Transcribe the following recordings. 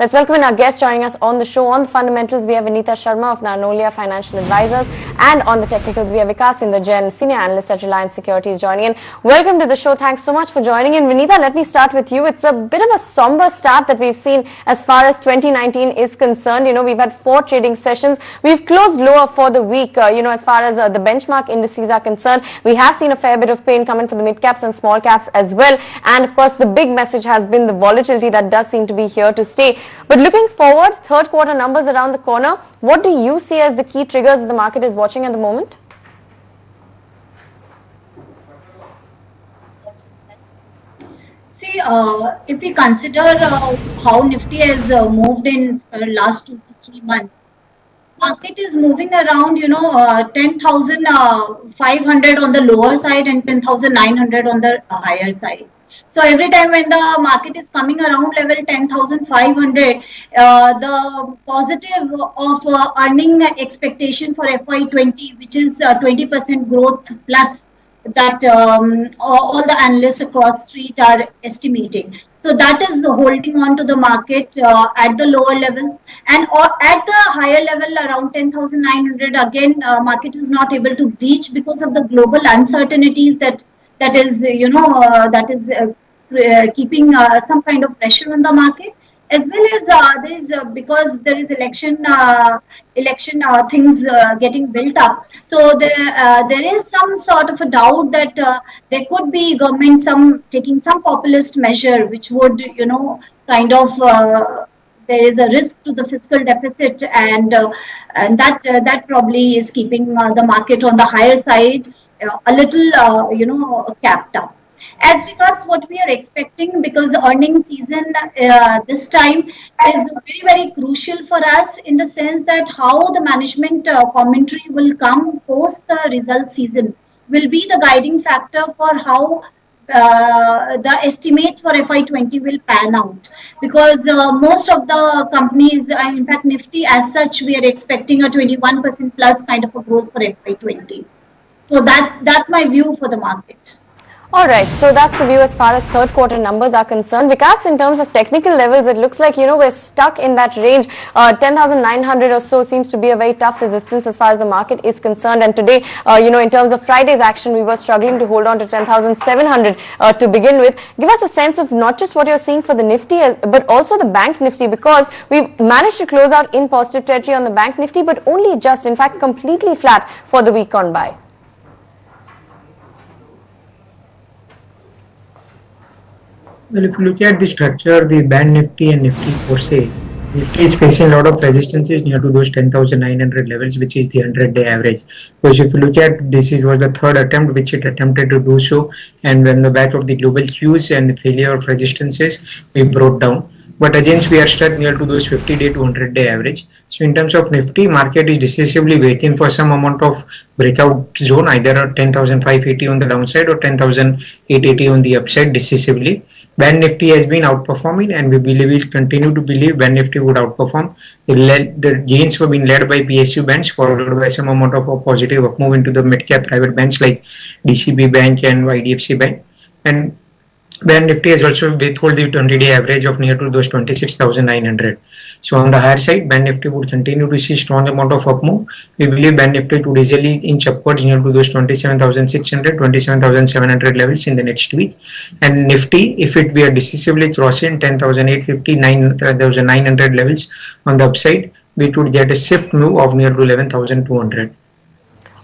Let's welcome in our guest joining us on the show. On the fundamentals, we have Vineeta Sharma of Narnolia Financial Advisors, and on the technicals, we have Vikas Indrajan, Senior Analyst at Reliance Securities, joining in. Welcome to the show. Thanks so much for joining in. Vineeta, let me start with you. It's a bit of a somber start that we've seen as far as 2019 is concerned. We've had 4 trading sessions. We've closed lower for the week. As far as the benchmark indices are concerned, we have seen a fair bit of pain come in for the mid caps and small caps as well. And of course, the big message has been the volatility that does seem to be here to stay. But looking forward, third quarter numbers around the corner, what do you see as the key triggers that the market is watching at the moment? See, if we consider how Nifty has moved in last 2 to 3 months, market is moving around, 10,500 on the lower side and 10,900 on the higher side. So every time when the market is coming around level 10,500, the positive of earning expectation for FY20, which is 20% growth plus, that all the analysts across street are estimating. So that is holding on to the market at the lower levels, and at the higher level around 10,900. Again, market is not able to breach because of the global uncertainties that is keeping some kind of pressure on the market, as well as there is because there is election things getting built up. So there is some sort of a doubt that there could be government taking some populist measure which would there is a risk to the fiscal deficit, and that probably is keeping the market on the higher side a little capped up. As regards what we are expecting, because the earnings season this time is very, very crucial for us, in the sense that how the management commentary will come post the result season will be the guiding factor for how the estimates for FY20 will pan out. Because most of the companies, in fact Nifty as such, we are expecting a 21% plus kind of a growth for FY20. So that's my view for the market. All right, so that's the view as far as third quarter numbers are concerned. Because in terms of technical levels, it looks like, we're stuck in that range. 10,900 or so seems to be a very tough resistance as far as the market is concerned. And today, in terms of Friday's action, we were struggling to hold on to 10,700 to begin with. Give us a sense of not just what you're seeing for the Nifty, but also the Bank Nifty, because we've managed to close out in positive territory on the Bank Nifty, but only just, in fact, completely flat for the week gone by. Well, if you look at the structure, the Band Nifty and Nifty per se, Nifty is facing a lot of resistances near to those 10,900 levels, which is the 100-day average. Because if you look at, this was the third attempt which it attempted to do so, and when the back of the global cues and the failure of resistances, we broke down. But again, we are stuck near to those 50-day to 100-day average. So in terms of Nifty, market is decisively waiting for some amount of breakout zone, either 10,580 on the downside or 10,880 on the upside decisively. Bank Nifty has been outperforming, and we will continue to believe Bank Nifty would outperform. The gains were being led by PSU banks, followed by some amount of a positive up move into the mid-cap private banks like DCB Bank and IDFC Bank. And Bank Nifty has also withhold the 20-day average of near to those 26,900. So on the higher side, Bank Nifty would continue to see strong amount of up move. We believe Bank Nifty would easily inch upwards near to those 27,600, 27,700 levels in the next week. And Nifty, if we are decisively crossing 10,850, 9,900 levels on the upside, we would get a shift move of near to 11,200.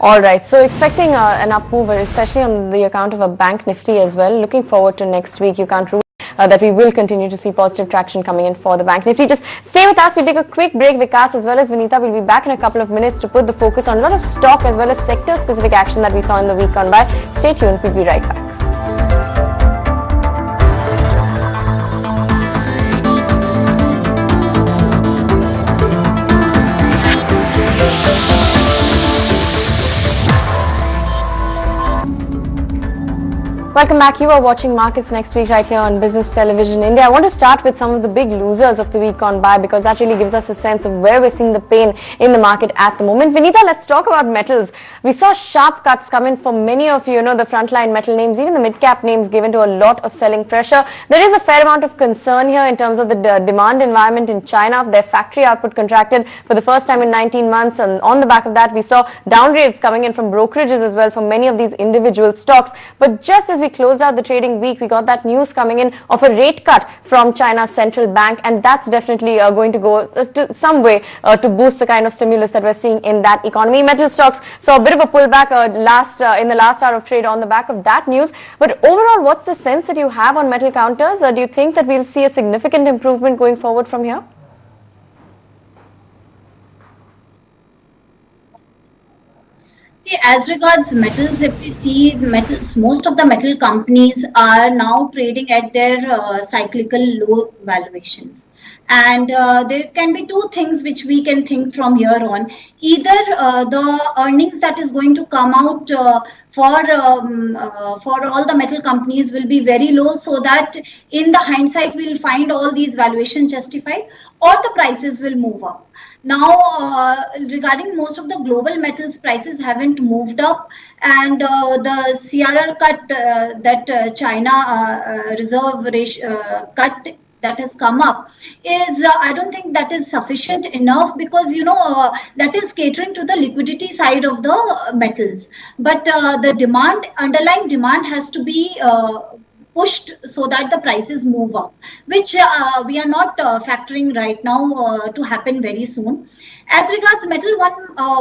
All right, so expecting an up move, especially on the account of a Bank Nifty as well. Looking forward to next week. You can't rule that we will continue to see positive traction coming in for the Bank Nifty. Just stay with us. We'll take a quick break. Vikas as well as Vineeta will be back in a couple of minutes to put the focus on a lot of stock as well as sector-specific action that we saw in the week gone by. Stay tuned. We'll be right back. Welcome back. You are watching Markets Next Week right here on Business Television India. I want to start with some of the big losers of the week gone by because that really gives us a sense of where we're seeing the pain in the market at the moment. Vineeta, let's talk about metals. We saw sharp cuts come in for many of the frontline metal names, even the mid-cap names given to a lot of selling pressure. There is a fair amount of concern here in terms of the demand environment in China. Their factory output contracted for the first time in 19 months, and on the back of that, we saw downgrades coming in from brokerages as well for many of these individual stocks. But just as we closed out the trading week, we got that news coming in of a rate cut from China's central bank, and that's definitely going to go to some way to boost the kind of stimulus that we're seeing in that economy. Metal stocks saw a bit of a pullback in the last hour of trade on the back of that news. But overall, what's the sense that you have on metal counters? Do you think that we'll see a significant improvement going forward from here? See, as regards metals, if we see metals, most of the metal companies are now trading at their cyclical low valuations. And there can be two things which we can think from here on. Either the earnings that is going to come out for all the metal companies will be very low, so that in the hindsight we'll find all these valuations justified, or the prices will move up. Now, regarding most of the global metals, prices haven't moved up, and the CRR cut that China reserve ratio, cut that has come up is I don't think that is sufficient enough, because that is catering to the liquidity side of the metals, but the underlying demand has to be pushed so that the prices move up, which we are not factoring right now to happen very soon. As regards metal,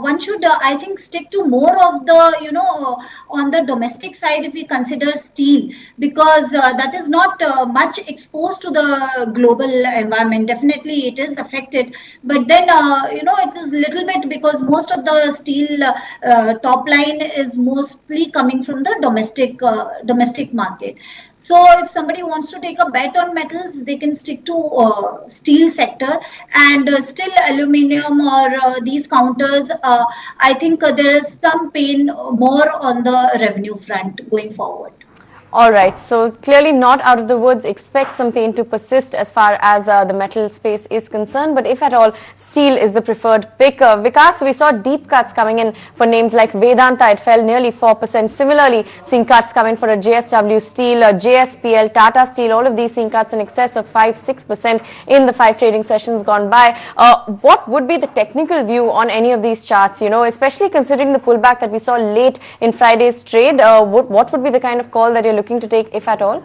one should I think stick to more of the on the domestic side if we consider steel, because that is not much exposed to the global environment. Definitely it is affected, but then it is little bit, because most of the steel top line is mostly coming from the domestic market. So if somebody wants to take a bet on metals, they can stick to steel sector, and still aluminium or these counters. I think there is some pain more on the revenue front going forward. All right, so clearly not out of the woods. Expect some pain to persist as far as the metal space is concerned, but if at all, steel is the preferred pick. Vikas, we saw deep cuts coming in for names like Vedanta. It fell nearly 4%. Similarly, seeing cuts coming for a JSW Steel, JSPL, Tata Steel, all of these seeing cuts in excess of 5-6% in the 5 trading sessions gone by. What would be the technical view on any of these charts, especially considering the pullback that we saw late in Friday's trade? What would be the kind of call that you're looking to take, if at all?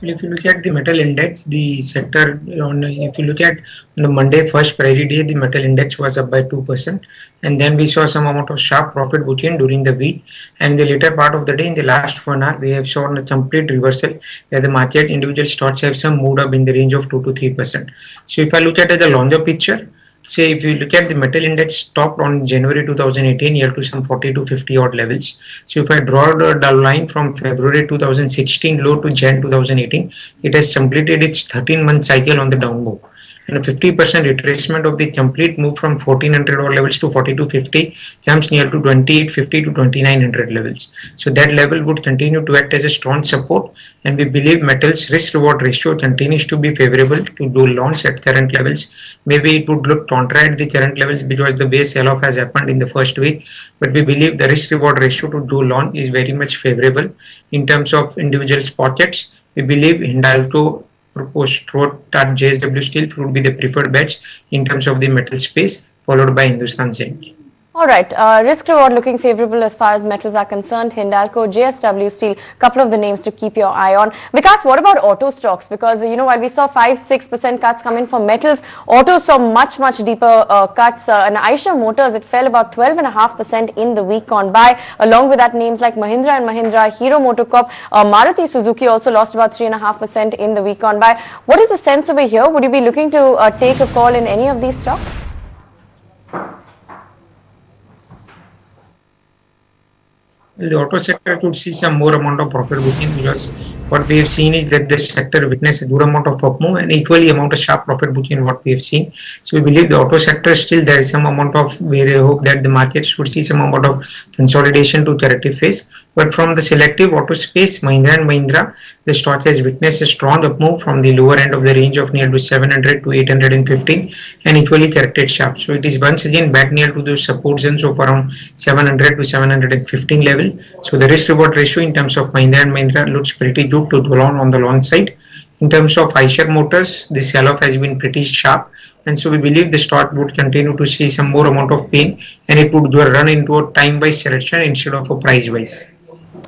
If you look at the metal index, the sector, if you look at the Monday first priority day, the metal index was up by 2%, and then we saw some amount of sharp profit booking during the week, and the later part of the day, in the last 1 hour, we have shown a complete reversal where the market individual stocks have some moved up in the range of 2 to 3%. So if I look at it as a longer picture, say if you look at the metal index stopped on January 2018 here to some 40 to 50 odd levels. So if I draw the line from February 2016 low to Jan 2018, it has completed its 13-month cycle on the down move. And a 50% retracement of the complete move from 1400 odd levels to 4250 comes near to 2850 to 2900 levels. So that level would continue to act as a strong support, and we believe metals risk reward ratio continues to be favorable to do longs at current levels. Maybe it would look contra at the current levels because the base sell-off has happened in the first week, but we believe the risk reward ratio to do long is very much favorable. In terms of individual pockets, we believe Hindalco proposed throughout that JSW Steel would be the preferred batch in terms of the metal space, followed by Hindustan Zinc. All right, risk reward looking favorable as far as metals are concerned. Hindalco, JSW Steel, couple of the names to keep your eye on. Vikas, what about auto stocks? Because while we saw 5-6% cuts come in for metals, autos saw much deeper cuts. And Eicher Motors, it fell about 12.5% in the week gone by. Along with that, names like Mahindra and Mahindra, Hero MotoCorp, Maruti Suzuki also lost about 3.5% in the week gone by. What is the sense over here? Would you be looking to take a call in any of these stocks? The auto sector could see some more amount of profit booking because what we have seen is that the sector witnessed a good amount of up move and equally amount of sharp profit booking what we have seen. So we believe the auto sector still there is some amount of where I hope that the market should see some amount of consolidation to corrective phase. But from the selective auto space, Mahindra and Mahindra, the stock has witnessed a strong up move from the lower end of the range of near to 700 to 815 and equally corrected sharp. So it is once again back near to those support zones of around 700 to 715 level. So the risk reward ratio in terms of Mahindra and Mahindra looks pretty good to dwell on the launch side. In terms of Eicher Motors, the sell-off has been pretty sharp, and so we believe the stock would continue to see some more amount of pain, and it would run into a time-wise correction instead of a price-wise.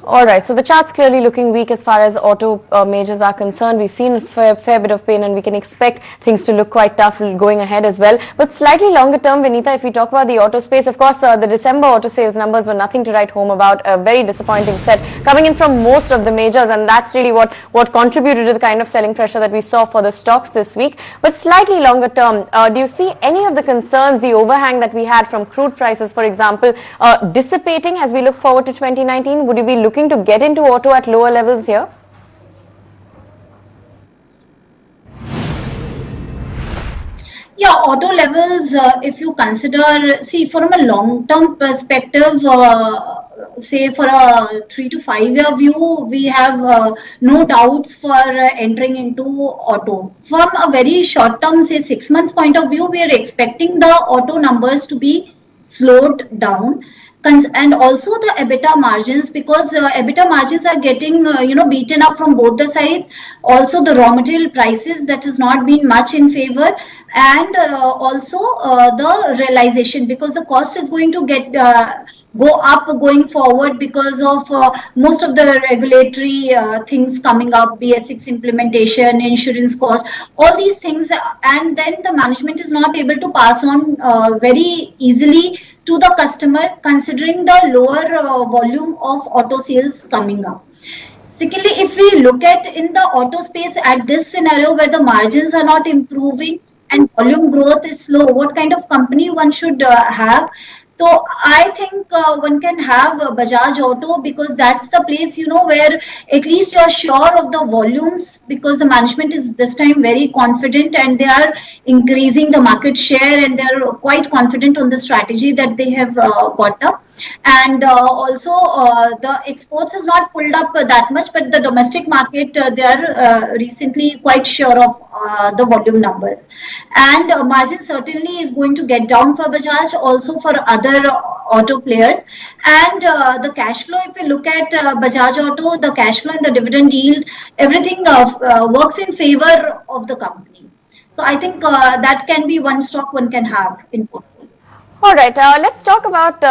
All right, so the chart's clearly looking weak as far as auto majors are concerned. We've seen a fair bit of pain and we can expect things to look quite tough going ahead as well. But slightly longer term, Vineeta, if we talk about the auto space, of course, the December auto sales numbers were nothing to write home about. A very disappointing set coming in from most of the majors, and that's really what contributed to the kind of selling pressure that we saw for the stocks this week. But slightly longer term, do you see any of the concerns, the overhang that we had from crude prices, for example, dissipating as we look forward to 2019? Would you be looking to get into auto at lower levels here? Yeah, auto levels, if you consider, see, from a long-term perspective, say for a 3 to 5 year view, we have no doubts for entering into auto. From a very short term, say 6 months point of view, we are expecting the auto numbers to be slowed down. And also the EBITDA margins, because EBITDA margins are getting beaten up from both the sides. Also the raw material prices, that has not been much in favor, and also the realization, because the cost is going to get go up going forward because of most of the regulatory things coming up, BS6 implementation, insurance cost, all these things, and then the management is not able to pass on very easily to the customer, considering the lower volume of auto sales coming up. Secondly, if we look at in the auto space at this scenario where the margins are not improving and volume growth is slow, what kind of company one should have? So I think one can have Bajaj Auto, because that's the place, where at least you're sure of the volumes, because the management is this time very confident and they are increasing the market share and they're quite confident on the strategy that they have got up. And also the exports has not pulled up that much, but the domestic market, they are recently quite sure of the volume numbers. And margin certainly is going to get down for Bajaj, also for other auto players. And the cash flow, if you look at Bajaj Auto, the cash flow and the dividend yield, everything works in favor of the company. So I think that can be one stock one can have in portfolio. All right, let's talk about,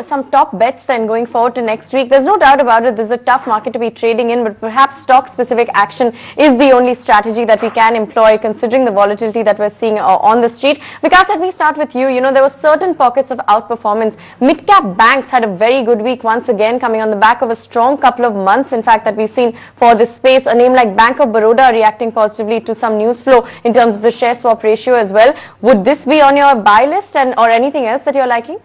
some top bets then going forward to next week. There's no doubt about it, this is a tough market to be trading in, but perhaps stock-specific action is the only strategy that we can employ considering the volatility that we're seeing on the street. Vikas, let me start with you. There were certain pockets of outperformance. Mid-cap banks had a very good week once again, coming on the back of a strong couple of months, in fact, that we've seen for this space. A name like Bank of Baroda reacting positively to some news flow in terms of the share swap ratio as well. Would this be on your buy list or anything else that you're liking?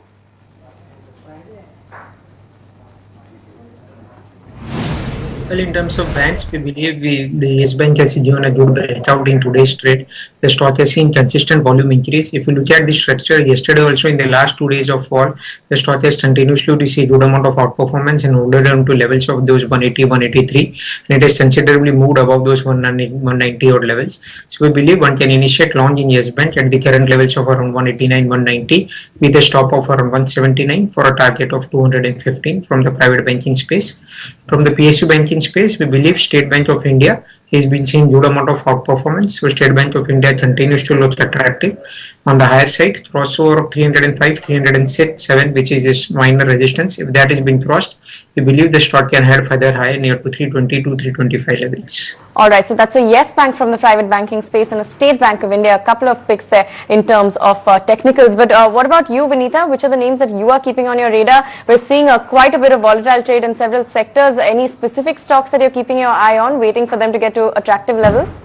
Well, in terms of banks, we believe the Yes Bank has given a good breakout in today's trade. The stock has seen consistent volume increase. If you look at the structure, yesterday also in the last 2 days of fall, the stock has continuously received good amount of outperformance and holded on to levels of those 180, 183, and it has considerably moved above those 190 odd levels. So we believe one can initiate launch in Yes Bank at the current levels of around 189, 190 with a stop of around 179 for a target of 215 from the private banking space. From the PSU banking space, we believe State Bank of India has been seeing good amount of outperformance. So State Bank of India continues to look attractive on the higher side. Crossover of 305, 307, which is this minor resistance. If that is being crossed, we believe the stock can head further higher near to 320 to 325 levels. All right, so that's a Yes Bank from the private banking space and a State Bank of India. A couple of picks there in terms of technicals. But what about you, Vineeta? Which are the names that you are keeping on your radar? We're seeing quite a bit of volatile trade in several sectors. Any specific stocks that you're keeping your eye on, waiting for them to get to attractive levels?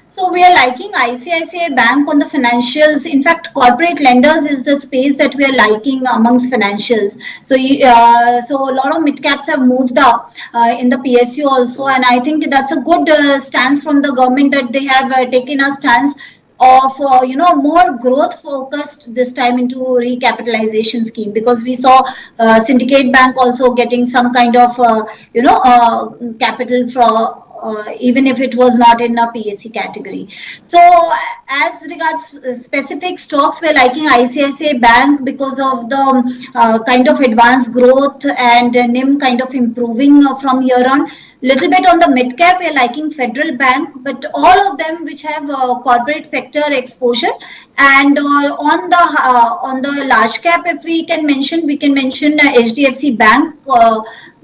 So So we are liking ICICI Bank on the financials. In fact, corporate lenders is the space that we are liking amongst financials. So, so a lot of mid caps have moved up in the PSU also, and I think that's a good stance from the government that they have taken a stance of more growth focused this time into recapitalization scheme, because we saw Syndicate Bank also getting some kind of capital for even if it was not in a PSC category. So as regards specific stocks, we're liking ICICI Bank because of the kind of advanced growth and NIM kind of improving from here on. Little bit on the mid cap, we're liking Federal Bank, but all of them which have corporate sector exposure. And on the large cap, if we can mention HDFC Bank,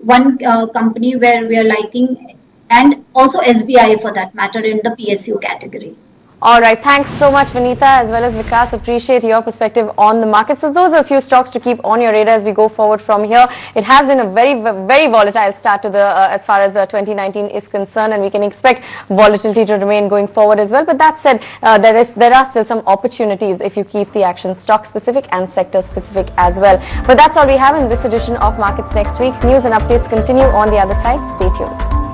one company where we are liking, and also SBI for that matter in the PSU category. All right. Thanks so much, Vineeta, as well as Vikas. Appreciate your perspective on the market. So those are a few stocks to keep on your radar as we go forward from here. It has been a very volatile start to the as far as 2019 is concerned, and we can expect volatility to remain going forward as well. But that said, there are still some opportunities if you keep the action stock specific and sector specific as well. But that's all we have in this edition of Markets Next Week. News and updates continue on the other side. Stay tuned.